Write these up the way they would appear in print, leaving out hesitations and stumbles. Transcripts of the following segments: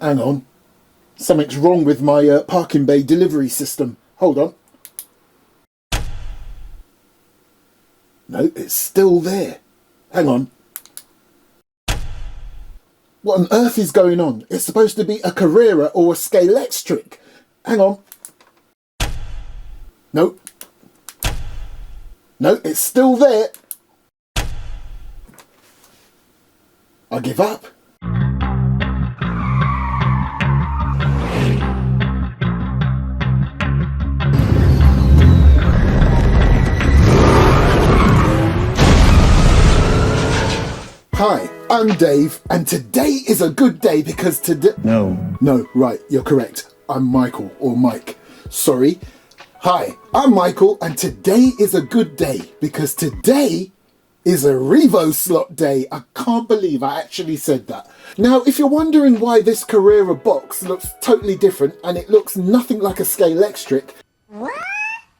Hang on. Something's wrong with my parking bay delivery system. Hold on. No, it's still there. Hang on. What on earth is going on? It's supposed to be a Carrera or a Scalextric. Hang on. Nope. No, it's still there. I give up. Hi, I'm Dave, and today is a good day because today... No, right, you're correct. I'm Michael, or Mike. Sorry. Hi, I'm Michael, and today is a good day because today is a RevoSlot day. I can't believe I actually said that. Now, if you're wondering why this Carrera box looks totally different and it looks nothing like a Scalextric,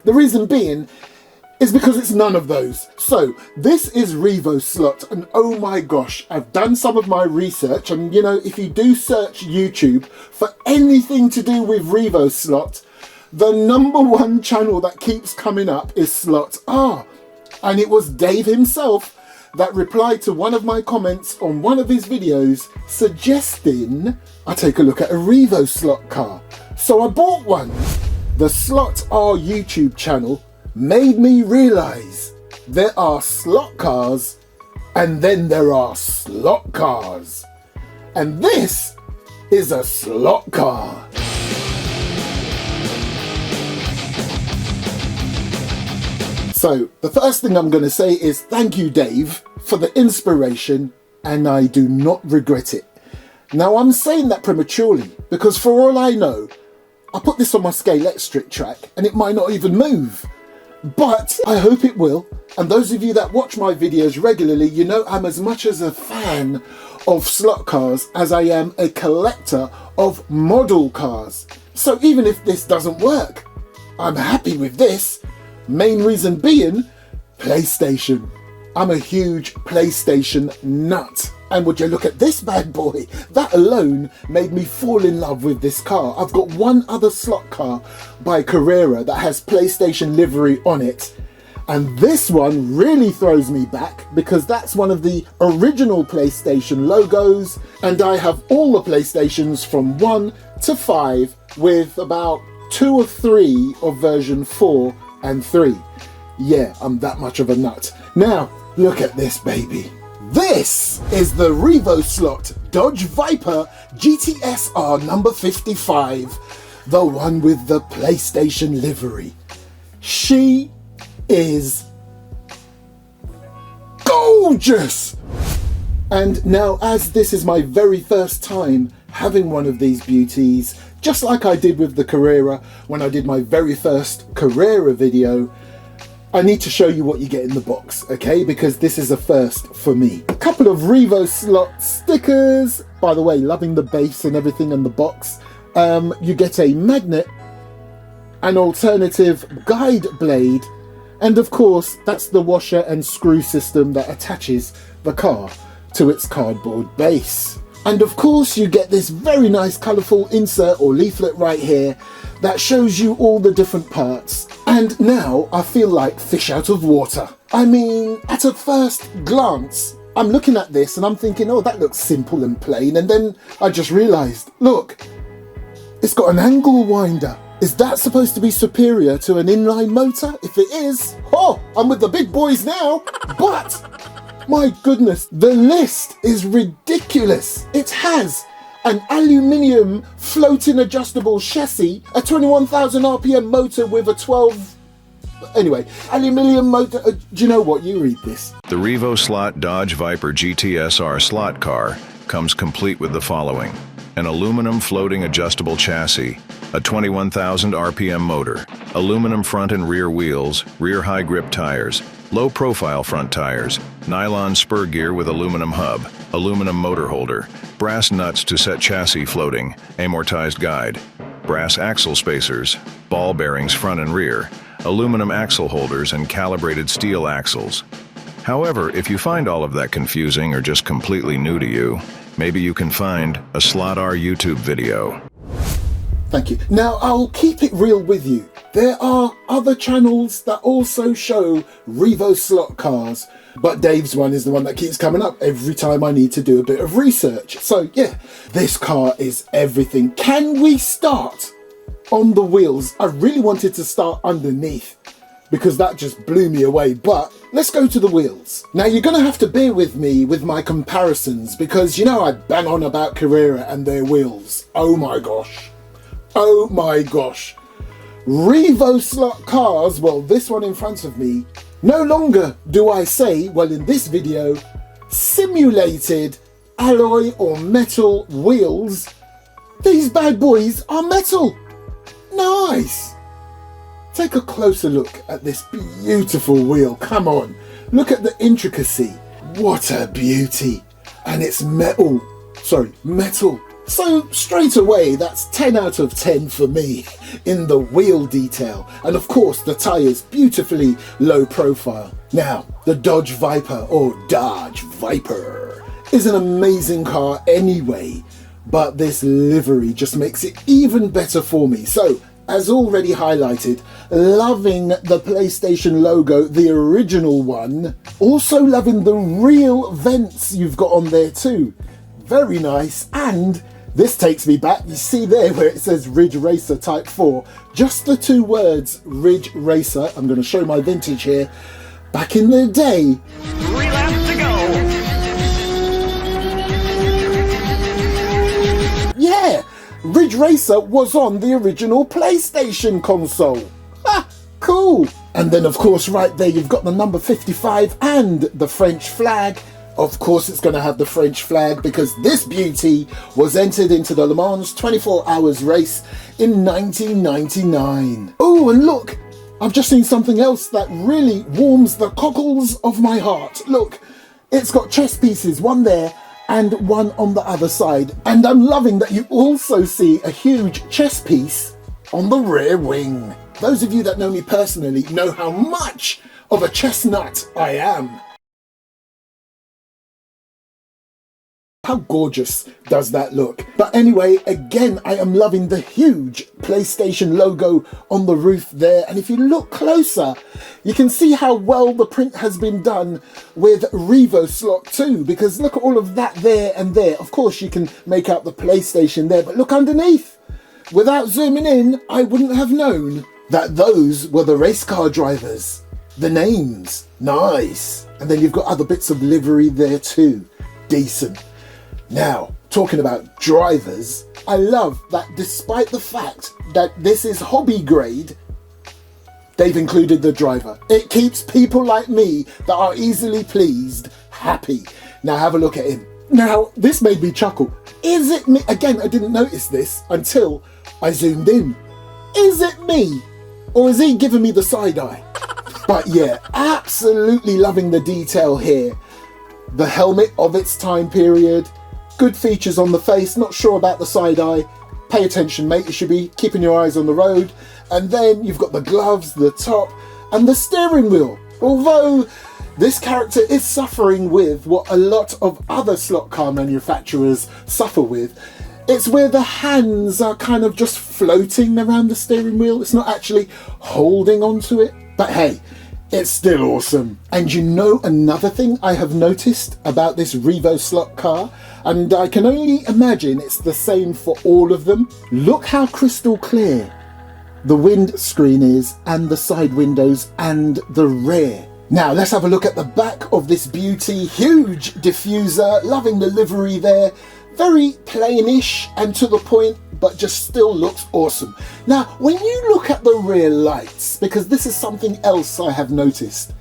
the reason being is because it's none of those. So, this is RevoSlot, and oh my gosh, I've done some of my research, and you know, if you do search YouTube for anything to do with RevoSlot, the #1 channel that keeps coming up is Slot R. And it was Dave himself that replied to one of my comments on one of his videos suggesting I take a look at a RevoSlot car. So I bought one. The Slot R YouTube channel made me realise there are slot cars and then there are slot cars. And this is a slot car. So the first thing I'm going to say is thank you, Dave, for the inspiration, and I do not regret it. Now I'm saying that prematurely because for all I know, I put this on my Scalextric track and it might not even move. But I hope it will, and those of you that watch my videos regularly, you know I'm as much as a fan of slot cars as I am a collector of model cars. So even if this doesn't work, I'm happy with this. Main reason being, PlayStation. I'm a huge PlayStation nut. And would you look at this bad boy? That alone made me fall in love with this car. I've got one other slot car by Carrera that has PlayStation livery on it. And this one really throws me back because that's one of the original PlayStation logos. And I have all the PlayStations from 1 to 5 with about 2 or 3 of version 4 and 3. Yeah, I'm that much of a nut. Now, look at this baby. This is the RevoSlot Dodge Viper GTS R number 55, the one with the PlayStation livery. She is gorgeous! And now, as this is my very first time having one of these beauties, just like I did with the Carrera when I did my very first Carrera video, I need to show you what you get in the box, okay? Because this is a first for me. A couple of RevoSlot stickers. By the way, loving the base and everything in the box. You get a magnet, an alternative guide blade, and of course, that's the washer and screw system that attaches the car to its cardboard base. And of course, you get this very nice colourful insert or leaflet right here that shows you all the different parts. And now I feel like fish out of water. I mean, at a first glance, I'm looking at this and I'm thinking, oh, that looks simple and plain. And then I just realised, look, it's got an angle winder. Is that supposed to be superior to an inline motor? If it is, oh, I'm with the big boys now. But my goodness, the list is ridiculous. It has an aluminium floating adjustable chassis, a 21,000 RPM motor with a 12... Anyway, aluminium motor... do you know what? You read this. The RevoSlot Dodge Viper GTS R slot car comes complete with the following: an aluminum floating adjustable chassis, a 21,000 RPM motor, aluminum front and rear wheels, rear high grip tires, low profile front tires, nylon spur gear with aluminum hub, aluminum motor holder, brass nuts to set chassis floating, amortized guide, brass axle spacers, ball bearings front and rear, aluminum axle holders and calibrated steel axles. However, if you find all of that confusing or just completely new to you, Maybe you can find a Slot R YouTube video. Thank you. Now, I'll keep it real with you. There are other channels that also show RevoSlot cars, but Dave's one is the one that keeps coming up every time I need to do a bit of research. So yeah, this car is everything. Can we start on the wheels? I really wanted to start underneath because that just blew me away, but let's go to the wheels. Now, you're gonna have to bear with me with my comparisons because you know I bang on about Carrera and their wheels. Oh my gosh. Oh my gosh. RevoSlot cars, well, this one in front of me, no longer do I say, well, in this video, simulated alloy or metal wheels. These bad boys are metal. Nice. Take a closer look at this beautiful wheel. Come on, look at the intricacy. What a beauty. And it's metal. Sorry, metal. So straight away, that's 10 out of 10 for me in the wheel detail. And of course, the tyres beautifully low profile. Now, the Dodge Viper or Dodge Viper is an amazing car anyway, but this livery just makes it even better for me. So, as already highlighted, loving the PlayStation logo, the original one. Also loving the real vents you've got on there too. Very nice. And this takes me back, you see there where it says Ridge Racer Type 4, just the two words Ridge Racer. I'm going to show my vintage here. Back in the day. 3 laps to go. Yeah, Ridge Racer was on the original PlayStation console. Ha, cool. And then of course right there you've got the number 55 and the French flag. Of course it's going to have the French flag because this beauty was entered into the Le Mans 24 hours race in 1999. Oh, and look, I've just seen something else that really warms the cockles of my heart. Look, it's got chest pieces, one there and one on the other side. And I'm loving that you also see a huge chest piece on the rear wing. Those of you that know me personally know how much of a chestnut I am. How gorgeous does that look? But anyway, again, I am loving the huge PlayStation logo on the roof there. And if you look closer, you can see how well the print has been done with RevoSlot too, because look at all of that there and there. Of course, you can make out the PlayStation there, but look underneath. Without zooming in, I wouldn't have known that those were the race car drivers. The names, nice. And then you've got other bits of livery there too, decent. Now, talking about drivers, I love that despite the fact that this is hobby grade, they've included the driver. It keeps people like me that are easily pleased happy. Now have a look at him. Now, this made me chuckle. Is it me? Again, I didn't notice this until I zoomed in. Is it me? Or is he giving me the side eye? But yeah, absolutely loving the detail here. The helmet of its time period. Good features on the face, not sure about the side eye. Pay attention, mate, you should be keeping your eyes on the road. And then you've got the gloves, the top, and the steering wheel. Although this character is suffering with what a lot of other slot car manufacturers suffer with. It's where the hands are kind of just floating around the steering wheel. It's not actually holding onto it. But hey, it's still awesome. And you know another thing I have noticed about this RevoSlot car, and I can only imagine it's the same for all of them. Look how crystal clear the windscreen is, and the side windows and the rear. Now let's have a look at the back of this beauty. Huge diffuser, loving the livery there. Very plainish and to the point, but just still looks awesome. Now, when you look at the rear lights, because this is something else I have noticed,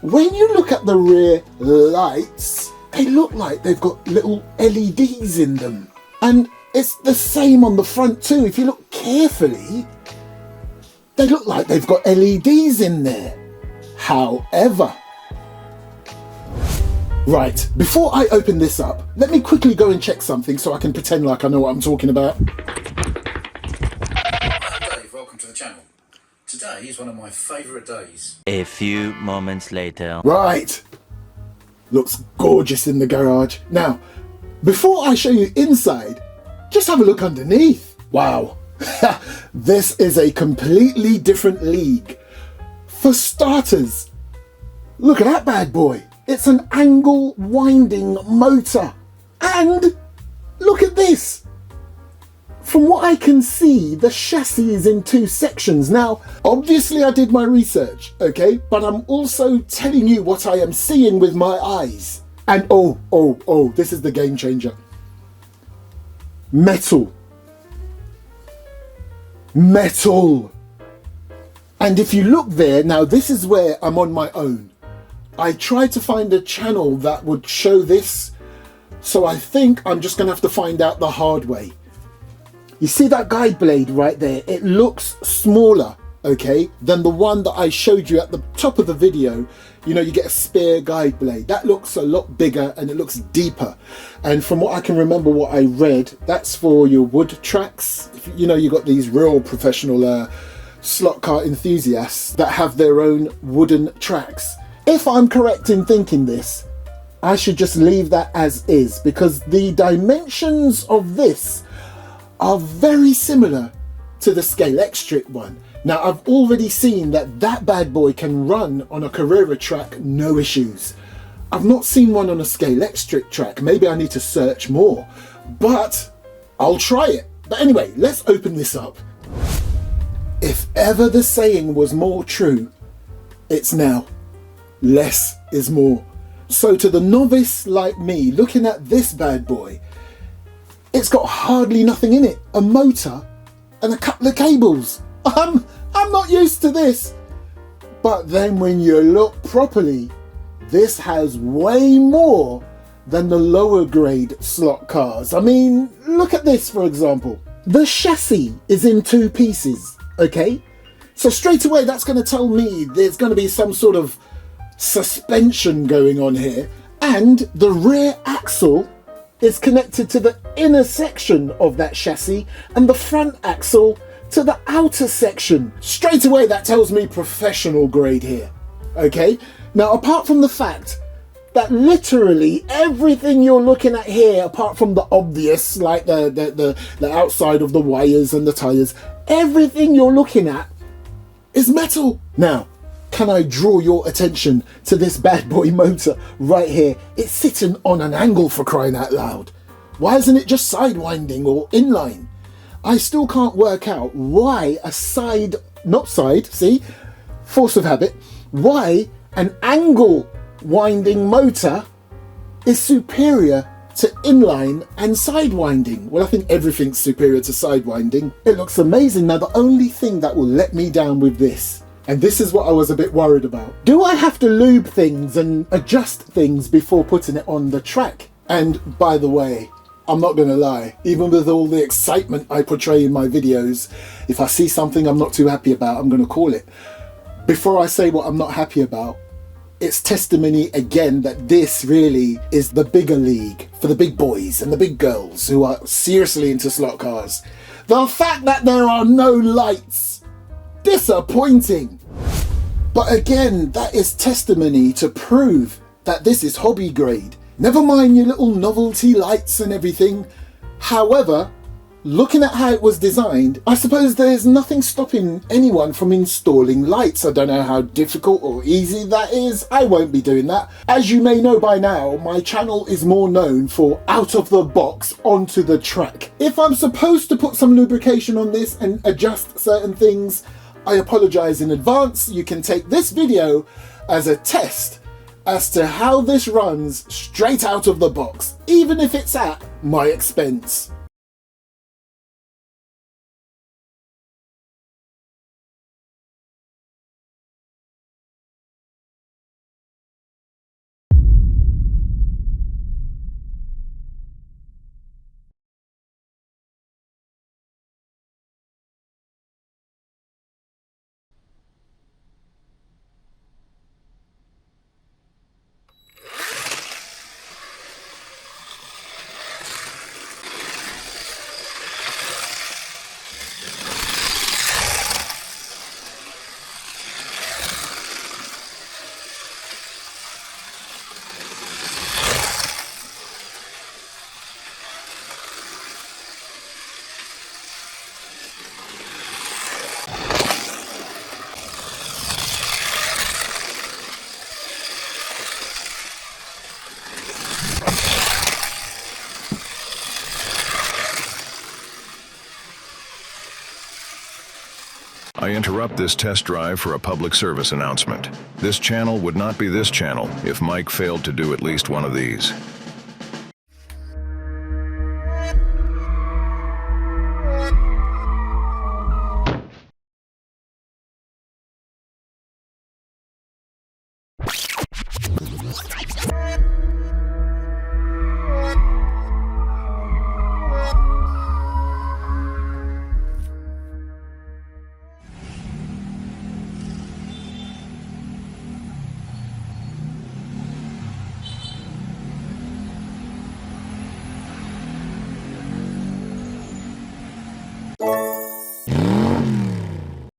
when you look at the rear lights, they look like they've got little LEDs in them. And it's the same on the front too. If you look carefully, they look like they've got LEDs in there. However, right, before I open this up, let me quickly go and check something so I can pretend like I know what I'm talking about. Hi Dave, welcome to the channel. Today is one of my favourite days. A few moments later. Right, looks gorgeous in the garage. Now, Before I show you inside, just have a look underneath. Wow, this is a completely different league. For starters, look at that bad boy. It's an angle winding motor. And look at this. From what I can see, the chassis is in two sections. Now, obviously I did my research, okay? But I'm also telling you what I am seeing with my eyes. And oh, this is the game changer. Metal. Metal. And if you look there, now this is where I'm on my own. I tried to find a channel that would show this, so I think I'm just gonna have to find out the hard way. You see that guide blade right there? It looks smaller, okay, than the one that I showed you at the top of the video. You know, you get a spare guide blade. That looks a lot bigger and it looks deeper. And from what I can remember what I read, that's for your wood tracks. You know, you got these real professional slot car enthusiasts that have their own wooden tracks. If I'm correct in thinking this, I should just leave that as is, because the dimensions of this are very similar to the Scalextric one. Now, I've already seen that that bad boy can run on a Carrera track, no issues. I've not seen one on a Scalextric track. Maybe I need to search more, but I'll try it. But anyway, let's open this up. If ever the saying was more true, it's now. Less is more. So to the novice like me, looking at this bad boy, it's got hardly nothing in it. A motor and a couple of cables. I'm not used to this. But then when you look properly, this has way more than the lower grade slot cars. I mean, look at this for example. The chassis is in two pieces, okay? So straight away that's going to tell me there's going to be some sort of suspension going on here. And the rear axle is connected to the inner section of that chassis and the front axle to the outer section. Straight away that tells me professional grade here, okay? Now, apart from the fact that literally everything you're looking at here, apart from the obvious, like the outside of the wires and the tires, everything you're looking at is metal. Now, can I draw your attention to this bad boy motor right here? It's sitting on an angle, for crying out loud. Why isn't it just sidewinding or inline? I still can't work out why a see, force of habit, why an angle winding motor is superior to inline and sidewinding. Well, I think everything's superior to sidewinding. It looks amazing. Now, the only thing that will let me down with this, and this is what I was a bit worried about. Do I have to lube things and adjust things before putting it on the track? And by the way, I'm not gonna lie, even with all the excitement I portray in my videos, if I see something I'm not too happy about, I'm gonna call it. Before I say what I'm not happy about, it's testimony again that this really is the bigger league for the big boys and the big girls who are seriously into slot cars. The fact that there are no lights, disappointing. But again, that is testimony to prove that this is hobby grade. Never mind your little novelty lights and everything. However, looking at how it was designed, I suppose there's nothing stopping anyone from installing lights. I don't know how difficult or easy that is. I won't be doing that. As you may know by now, my channel is more known for out of the box onto the track. If I'm supposed to put some lubrication on this and adjust certain things, I apologize in advance. You can take this video as a test as to how this runs straight out of the box, even if it's at my expense. I interrupt this test drive for a public service announcement. This channel would not be this channel if Mike failed to do at least one of these.